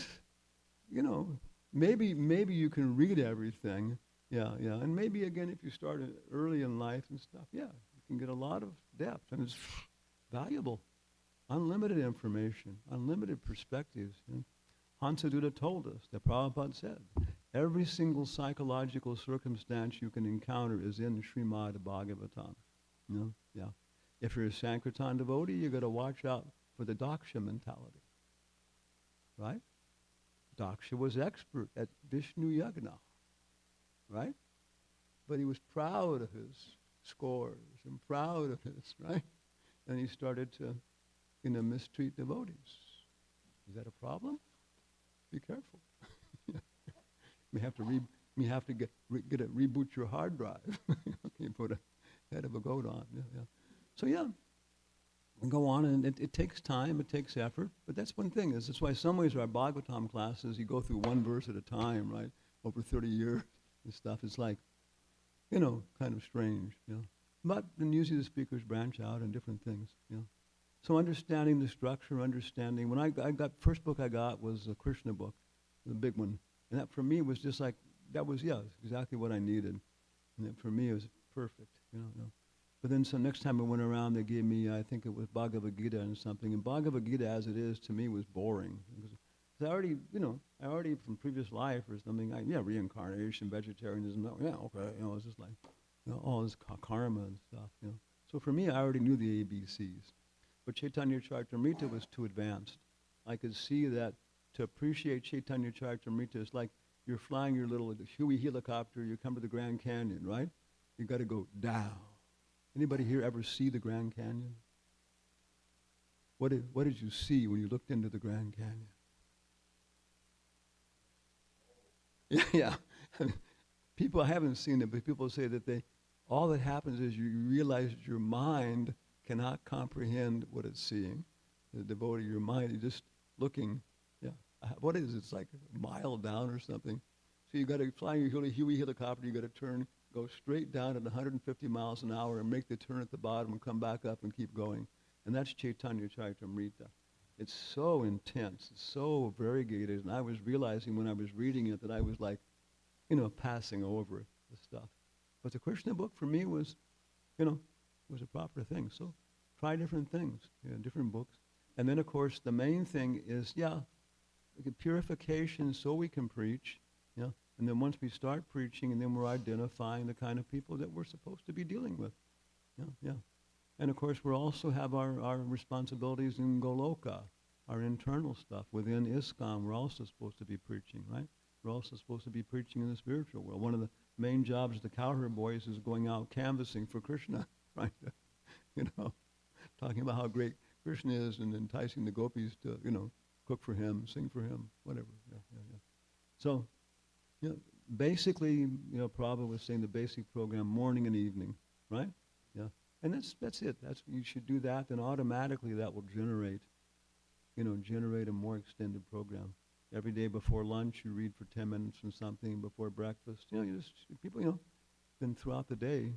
maybe you can read everything. Yeah, and maybe again, if you start early in life and stuff, you can get a lot of depth, and it's valuable. Unlimited information, unlimited perspectives. Hansaduta told us, that Prabhupada said, every single psychological circumstance you can encounter is in Srimad Bhagavatam. Yeah. If you're a Sankirtan devotee, you got to watch out for the Daksha mentality. Right? Daksha was expert at Vishnu Yagna. Right? But he was proud of his scores and proud of his, right? And he started to, mistreat devotees. Is that a problem? Be careful. You have to reboot your hard drive. Okay, put a head of a goat on. Yeah. So and go on, and it takes time, it takes effort, but that's one thing. That's why some ways our Bhagavatam classes, you go through one verse at a time, right? Over 30 years and stuff. It's like, kind of strange. But then usually the speakers branch out in different things, you know. So understanding the structure, understanding, when I got, first book I got was a Krishna book, the big one. And that for me was just like, that was, yeah, exactly what I needed. And that for me it was perfect, you know. But then so next time I went around, they gave me, I think it was Bhagavad Gita and something. And Bhagavad Gita as it is, to me, was boring. Because I already, you know, from previous life or something, reincarnation, vegetarianism, yeah, okay, you know, it's just like, you know, all this karma and stuff, you know. So for me, I already knew the ABCs. But Chaitanya Charitamrita was too advanced. I could see that to appreciate Chaitanya Charitamrita, it's like you're flying your little Huey helicopter, you come to the Grand Canyon, right? You got to go down. Anybody here ever see the Grand Canyon? What did you see when you looked into the Grand Canyon? Yeah. People haven't seen it, but people say that all that happens is you realize that your mind cannot comprehend what it's seeing. The devotee, your mind is just looking. Yeah. What is it? It's like a mile down or something. So you got to fly your Huey helicopter. You got to turn, go straight down at 150 miles an hour and make the turn at the bottom and come back up and keep going. And that's Chaitanya Charitamrita. It's so intense. It's so variegated. And I was realizing when I was reading it that I was like, you know, passing over the stuff. But the Krishna book for me was, you know, was a proper thing. So try different things, you know, different books. And then, of course, the main thing is, purification so we can preach, you know. And then once we start preaching, and then we're identifying the kind of people that we're supposed to be dealing with. Yeah. And, of course, we also have our responsibilities in Goloka, our internal stuff. Within ISKCON, we're also supposed to be preaching, right? We're also supposed to be preaching in the spiritual world. One of the main jobs of the cowherd boys is going out canvassing for Krishna, right? You know, talking about how great Krishna is and enticing the gopis to, you know, cook for him, sing for him, whatever. Yeah. So, you know, basically, you know, Prabhupada was saying the basic program, morning and evening, right? Yeah. And that's it. You should do that, then automatically that will generate a more extended program. Every day before lunch, you read for 10 minutes from something. Before breakfast, you know, people, you know, then throughout the day,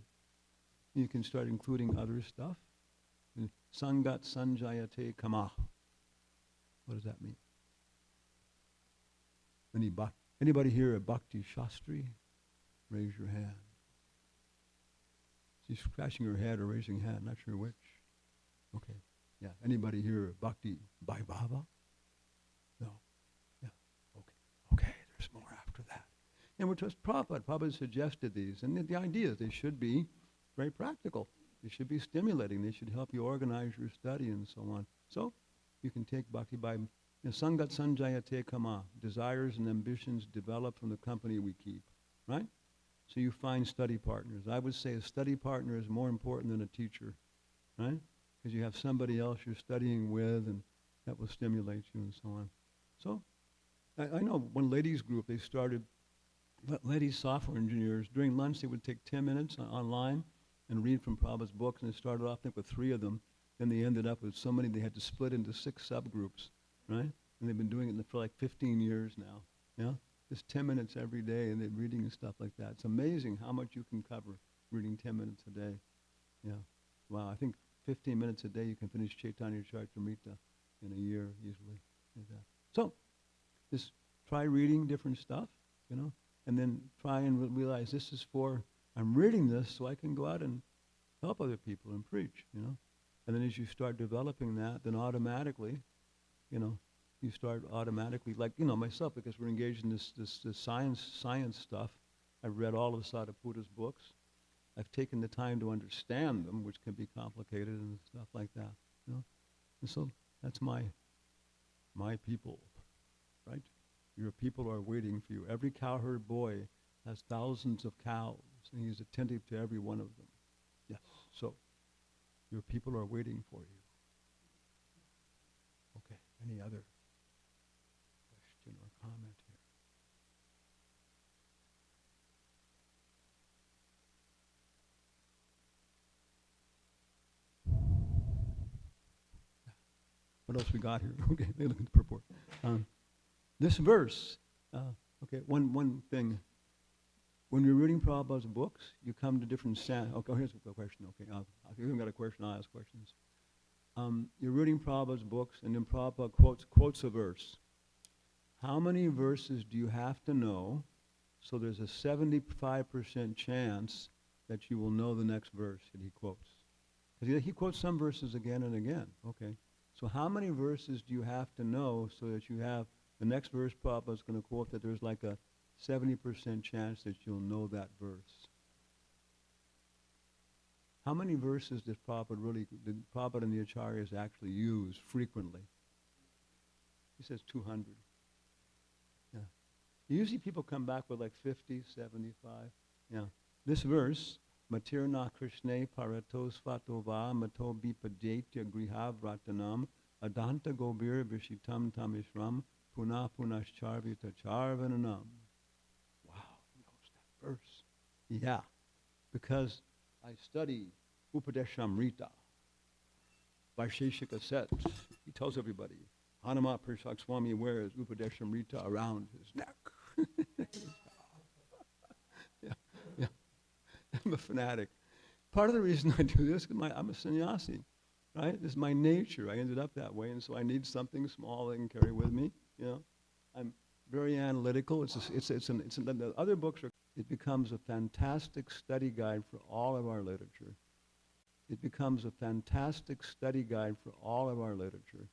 you can start including other stuff. Sangat sanjayate kama. What does that mean? Anybody here a Bhakti Shastri? Raise your hand. She's scratching her head or raising her hand, not sure which. Okay. Yeah. Anybody here a Bhakti Vaibhava? No. Yeah. Okay. There's more after that. And we're just Prabhupada suggested these. And the idea is they should be very practical. They should be stimulating. They should help you organize your study and so on. So you can take Bhakti by Sangat Sanjayate Kama. Desires and ambitions develop from the company we keep. Right? So you find study partners. I would say a study partner is more important than a teacher. Right? Because you have somebody else you're studying with and that will stimulate you and so on. So I know one ladies group, they started, ladies software engineers, during lunch they would take 10 minutes online and read from Prabhupada's books, and they started off, I think, with 3 of them. Then they ended up with so many they had to split into 6 subgroups, right? And they've been doing it for like 15 years now, yeah? Just 10 minutes every day, and they're reading and stuff like that. It's amazing how much you can cover reading 10 minutes a day, yeah. Wow, I think 15 minutes a day you can finish Chaitanya Charitamrita in a year easily. Like that. So, just try reading different stuff, you know, and then try and realize this is for, I'm reading this so I can go out and help other people and preach, you know. And then as you start developing that, then automatically, you know, you start automatically, like, you know, myself, because we're engaged in this science stuff. I've read all of Sadhaputa's books. I've taken the time to understand them, which can be complicated and stuff like that, you know. And so that's my people, right? Your people are waiting for you. Every cowherd boy has thousands of cows, and he's attentive to every one of them. Yes, so your people are waiting for you. Okay, any other question or comment here? What else we got here? Okay, let me look at the purport. This verse, okay, one thing. when you're reading Prabhupada's books, you come to different okay, here's a question. Okay, if you haven't got a question, I'll ask questions. You're reading Prabhupada's books, and then Prabhupada quotes a verse. How many verses do you have to know so there's a 75% chance that you will know the next verse that he quotes? Because he quotes some verses again and again. Okay, so how many verses do you have to know so that you have the next verse Prabhupada's going to quote that there's like a 70% chance that you'll know that verse? How many verses did Prabhupada and the Acharyas actually use frequently? He says 200. Yeah. Usually people come back with like 50, 75. Yeah. This verse, Matirna Krishne Parato Svatova Mato Bipajetya Griha Vratanam Adanta Gobir Vishitam Tamishram Puna Punascharvita Charvananam. Wow, he knows that verse. Yeah, because I study Upadeshamrita by Sheshika Set. He tells everybody, Hanumat Prashak Swami wears Upadeshamrita around his neck. Yeah. I'm a fanatic. Part of the reason I do this is I'm a sannyasi, right? This is my nature. I ended up that way, and so I need something small I can carry with me. You know, I'm very analytical. The other books are. It becomes a fantastic study guide for all of our literature. It becomes a fantastic study guide for all of our literature.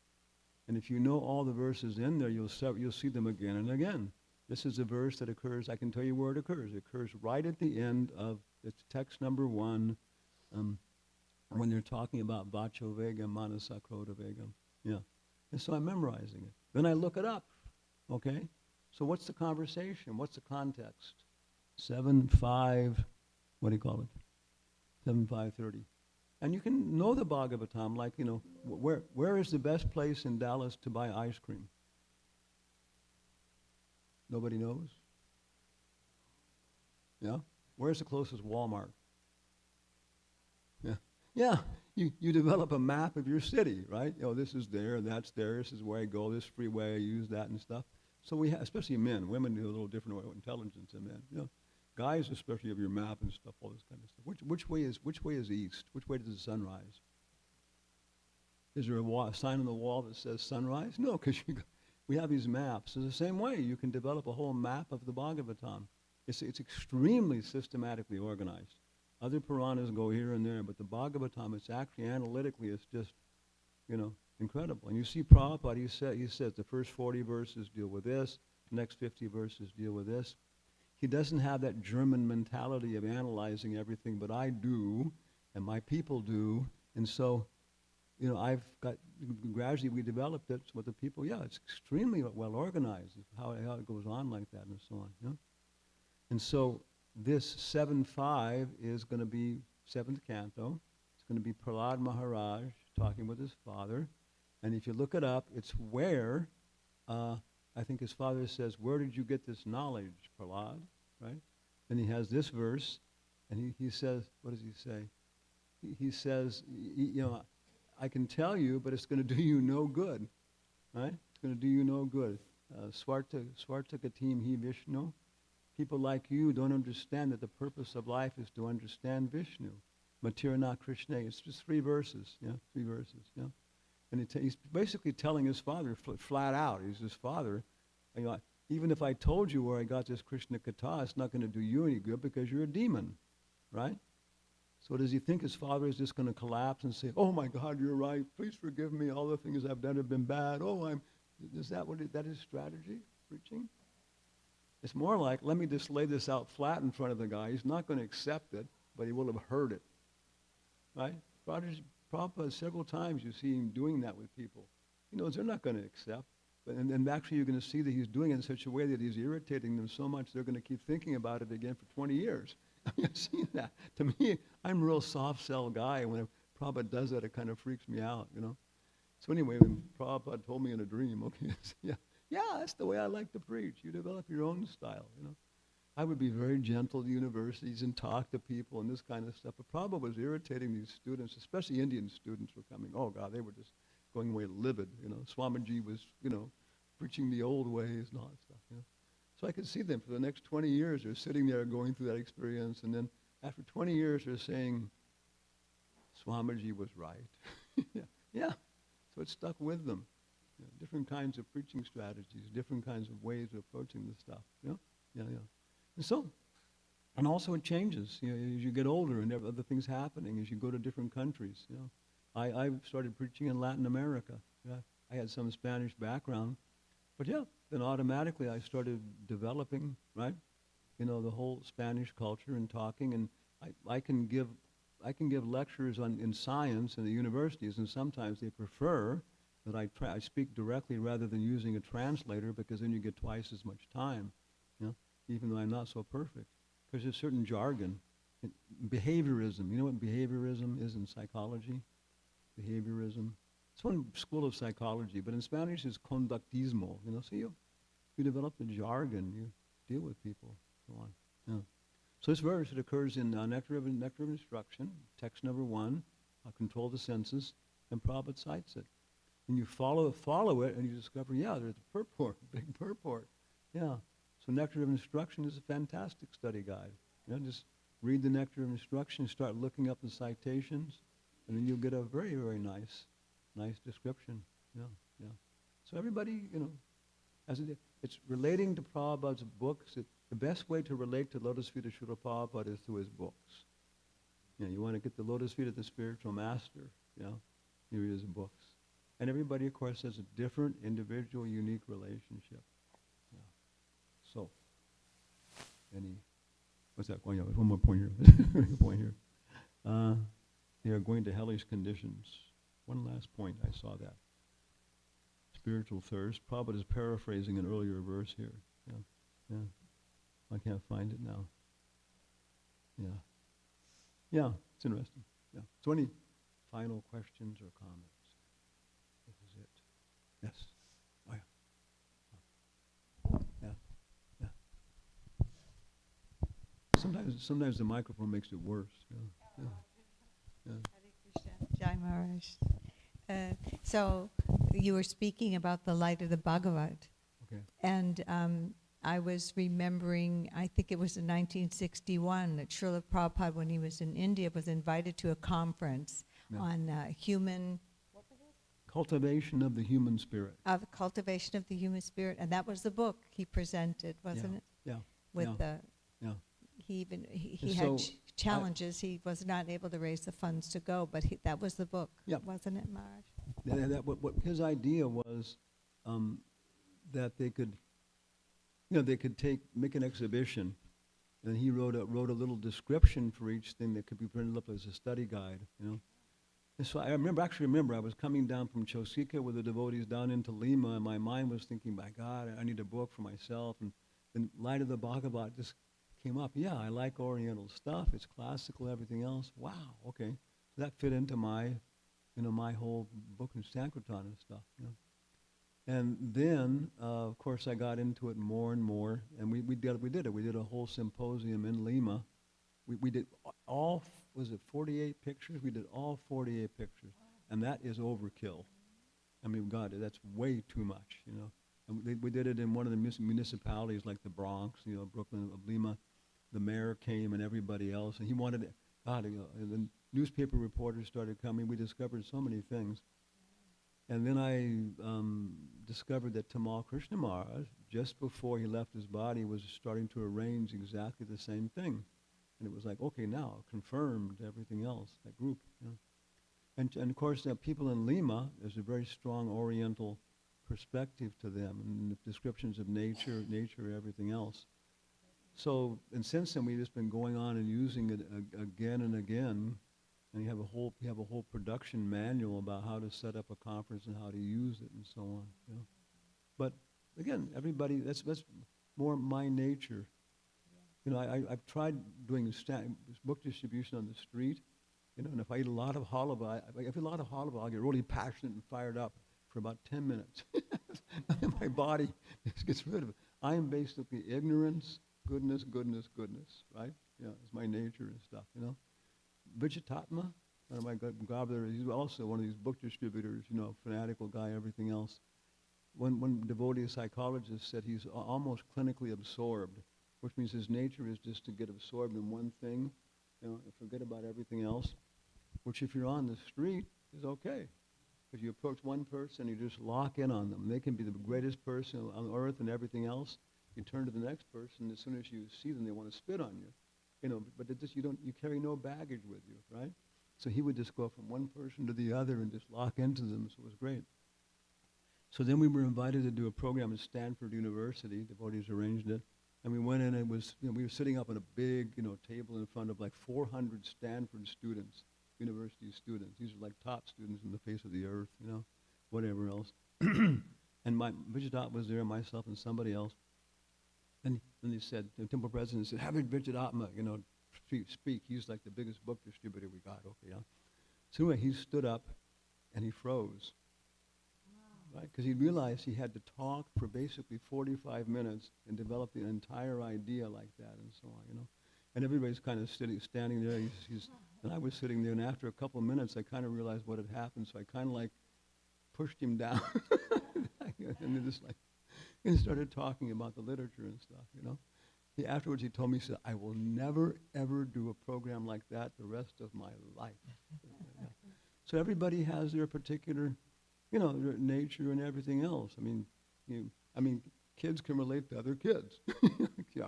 And if you know all the verses in there, you'll see them again and again. This is a verse that occurs, I can tell you where it occurs. It occurs right at the end of it's text number 1, when they're talking about Vacho Vegam, Manasakroda Vegam. Yeah. And so I'm memorizing it. Then I look it up. Okay? So what's the conversation? What's the context? 7:5, what do you call it? 7:5:30. And you can know the Bhagavatam, like, you know, where is the best place in Dallas to buy ice cream? Nobody knows? Yeah? Where's the closest Walmart? Yeah. Yeah. You develop a map of your city, right? You know, this is there, that's there, this is where I go, this freeway, I use that and stuff. So we have, especially men, women do a little different intelligence than men. You know, guys especially have your map and stuff, all this kind of stuff. Which way is east? Which way does the sun rise? Is there a sign on the wall that says sunrise? No, because we have these maps. In the same way, you can develop a whole map of the Bhagavatam. It's extremely systematically organized. Other Puranas go here and there, but the Bhagavatam, it's actually analytically, it's just, you know, incredible. And you see Prabhupada, he says the first 40 verses deal with this, the next 50 verses deal with this. He doesn't have that German mentality of analyzing everything, but I do, and my people do. And so, you know, gradually we developed it with the people. Yeah, it's extremely well organized, how it goes on like that and so on. You know? And so this 7.5 is going to be 7th canto. It's going to be Prahlad Maharaj talking with his father. And if you look it up, it's where, I think his father says, where did you get this knowledge, Prahlad? Right? And he has this verse, and he says, what does he say? He says, you know, I can tell you, but it's going to do you no good. Right? It's going to do you no good. Swarta Katim Hi Vishnu. People like you don't understand that the purpose of life is to understand Vishnu. Matirna Krishna. It's just 3 verses. Yeah, 3 verses. Yeah. And he's basically telling his father flat out. He's his father. You know, even if I told you where I got this Krishna Katha, it's not going to do you any good because you're a demon, right? So does he think his father is just going to collapse and say, oh my God, you're right. Please forgive me. All the things I've done have been bad. Is that his strategy, preaching? It's more like, let me just lay this out flat in front of the guy. He's not going to accept it, but he will have heard it, right? Prabhupada, several times you see him doing that with people. He knows they're not going to accept. And actually you're going to see that he's doing it in such a way that he's irritating them so much they're going to keep thinking about it again for 20 years. I've seen that. To me, I'm a real soft sell guy. When Prabhupada does that, it kind of freaks me out, you know. So anyway, when Prabhupada told me in a dream, okay, yeah, that's the way I like to preach. You develop your own style, you know. I would be very gentle at universities and talk to people and this kind of stuff. But Prabhupada was irritating these students, especially Indian students were coming. Oh, God, they were just going away livid, you know. Swamiji was, you know, preaching the old ways and all that stuff, you know. So I could see them for the next 20 years. They're sitting there going through that experience, and then after 20 years, they're saying, Swamiji was right. Yeah. So it stuck with them. Different kinds of preaching strategies, different kinds of ways of approaching this stuff. Yeah. And so, and also it changes. As you get older and other things happening, as you go to different countries. I started preaching in Latin America. I had some Spanish background, but then automatically I started developing, right? The whole Spanish culture and talking, and I can give lectures in science in the universities, and sometimes they prefer that I speak directly rather than using a translator, because then you get twice as much time, even though I'm not so perfect. Because there's certain jargon. Behaviorism, you know what behaviorism is in psychology? Behaviorism. It's one school of psychology, but in Spanish it's conductismo, so you develop the jargon, you deal with people, so on. Yeah. So this verse, it occurs in Nectar of Instruction, text number 1, Control the Senses, and Prabhupada cites it. And you follow it, and you discover, there's a purport, big purport. Yeah. So Nectar of Instruction is a fantastic study guide. Just read the Nectar of Instruction, start looking up the citations, and then you'll get a very, very nice description. Yeah. So everybody, as it's relating to Prabhupada's books. The best way to relate to Lotus Feet of Srila Prabhupada is through his books. You want to get the Lotus Feet of the spiritual master. Here he is in books. And everybody, of course, has a different, individual, unique relationship. So, what's that? One more point here. They are going to hellish conditions. One last point, I saw that. Spiritual thirst. Prabhupada is paraphrasing an earlier verse here. Yeah. I can't find it now. Yeah, it's interesting. Yeah. So any final questions or comments? This is it. Yes. Oh yeah. Yeah. Sometimes the microphone makes it worse. Yeah. Hare Krishna. Jai Maharaj. So you were speaking about the light of the Bhagavad. Okay. And I was remembering, I think it was in 1961, that Srila Prabhupada, when he was in India, was invited to a conference on human... Cultivation of the human spirit. Cultivation of the human spirit. And that was the book he presented, wasn't it? Yeah. With the... Yeah. He had challenges. He was not able to raise the funds to go, but that was the book, wasn't it, Maharaj? What his idea was that they could, they could make an exhibition, and he wrote a little description for each thing that could be printed up as a study guide, And so I remember, I was coming down from Chosika with the devotees down into Lima, and my mind was thinking, my God, I need a book for myself, and Light of the Bhagavad just came up. Yeah, I like Oriental stuff. It's classical, everything else. Wow, okay. So that fit into my, my whole book in Sankirtan and stuff, And then, of course, I got into it more and more, and we did it. We did a whole symposium in Lima. We did all, was it 48 pictures? We did all 48 pictures, and that is overkill. I mean, God, that's way too much, And we did it in one of the municipalities like the Bronx, Brooklyn, of Lima. The mayor came and everybody else, and he wanted it. God, and the newspaper reporters started coming. We discovered so many things. And then I discovered that Tamal Krishna Maharaj, just before he left his body, was starting to arrange exactly the same thing. And it was like, okay, now, confirmed everything else, that group. And of course, people in Lima, there's a very strong Oriental perspective to them, and the descriptions of nature, everything else. So, and since then, we've just been going on and using it again and again, and you have a whole production manual about how to set up a conference and how to use it and so on. But again, everybody, that's more my nature. I've tried doing book distribution on the street, and if I eat a lot of halava, I'll get really passionate and fired up for about 10 minutes. My body just gets rid of it. I am basically ignorance, goodness, right? It's my nature and stuff, Vijatatma, one of my godbrothers, he's also one of these book distributors, fanatical guy, everything else. one devotee psychologist said he's almost clinically absorbed, which means his nature is just to get absorbed in one thing, and forget about everything else, which if you're on the street is okay. If you approach one person, you just lock in on them. They can be the greatest person on earth and everything else. You turn to the next person, as soon as you see them, they want to spit on you. But you carry no baggage with you, right? So he would just go from one person to the other and just lock into them, so it was great. So then we were invited to do a program at Stanford University. Devotees arranged it. And we went in and we were sitting up on a big, table in front of like 400 Stanford students, university students. These are like top students in the face of the earth, whatever else. And Vijaydat was there, myself and somebody else. And they said, the temple president said, have Vijayatma, speak. He's like the biggest book distributor we got, okay, yeah. So anyway, he stood up and he froze. Right? Because he realized he had to talk for basically 45 minutes and develop the entire idea like that and so on, And everybody's kind of standing there. And I was sitting there, and after a couple of minutes, I kind of realized what had happened, so I kind of like pushed him down. And started talking about the literature and stuff, Afterwards, he told me, he said, I will never, ever do a program like that the rest of my life. So everybody has their particular their nature and everything else. I mean, kids can relate to other kids. Yeah.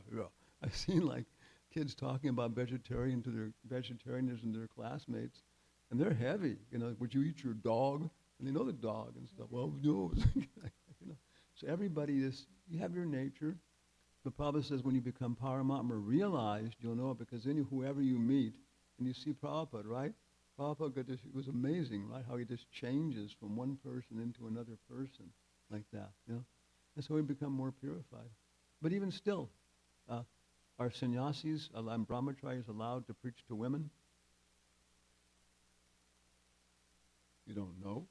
I've seen like kids talking about vegetarianism to their classmates, and they're heavy. Would you eat your dog? And they know the dog and stuff. Well, no. So everybody you have your nature. The Prabhupada says when you become Paramatma realized, you'll know it, because then whoever you meet, and you see Prabhupada, right? Prabhupada it was amazing, right? How he just changes from one person into another person like that, And so we become more purified. But even still, are sannyasis and brahmacharis allowed to preach to women? You don't know?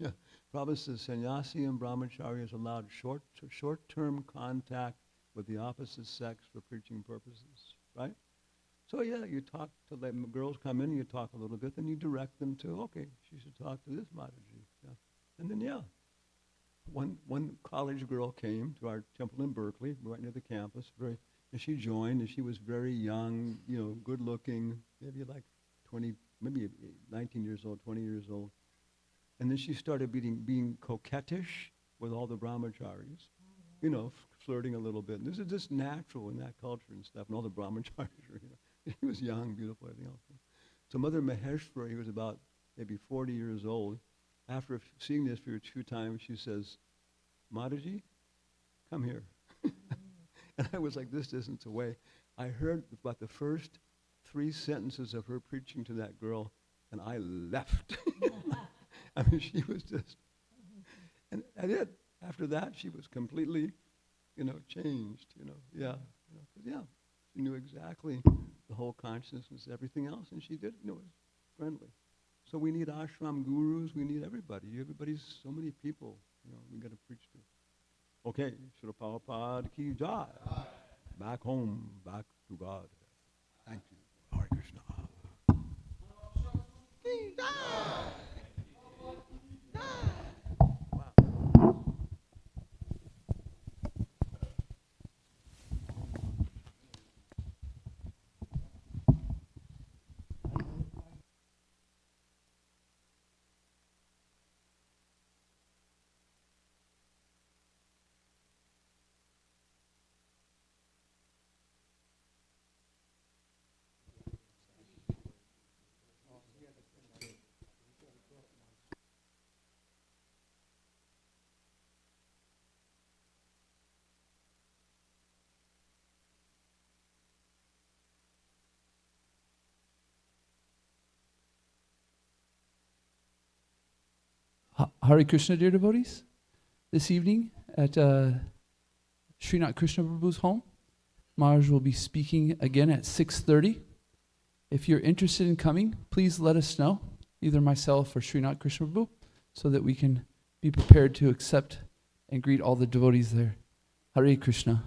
Yeah. Prabhupada says sannyasi and brahmachari is allowed short-term contact with the opposite sex for preaching purposes, right? So yeah, you talk to them, girls come in, you talk a little bit, then you direct them to, okay, she should talk to this Mataji. Yeah. And then one college girl came to our temple in Berkeley, right near the campus, and she joined, and she was very young, good looking, maybe like 20, maybe 19 years old, 20 years old. And then she started being coquettish with all the brahmacharis, flirting a little bit. And this is just natural in that culture and stuff, and all the brahmacharis are, He was young, beautiful, everything else. So Mother Maheshwari, he was about maybe 40 years old. After seeing this for a few times, she says, Mataji, come here. And I was like this distance away. I heard about the first 3 sentences of her preaching to that girl, and I left. She was just, and it. After that, she was completely, changed, yeah. She knew exactly the whole consciousness, everything else, and she did, was friendly. So we need ashram gurus, we need everybody. Everybody's so many people, we got to preach to. Okay, Srila Prabhupada ki jai. Back home, back to God. Thank you. Hare Krishna. Ki jai. Hare Krishna, dear devotees. This evening at Srinath Krishna Prabhu's home, Maharaj will be speaking again at 6:30. If you're interested in coming, please let us know, either myself or Srinath Krishna Prabhu, so that we can be prepared to accept and greet all the devotees there. Hare Krishna.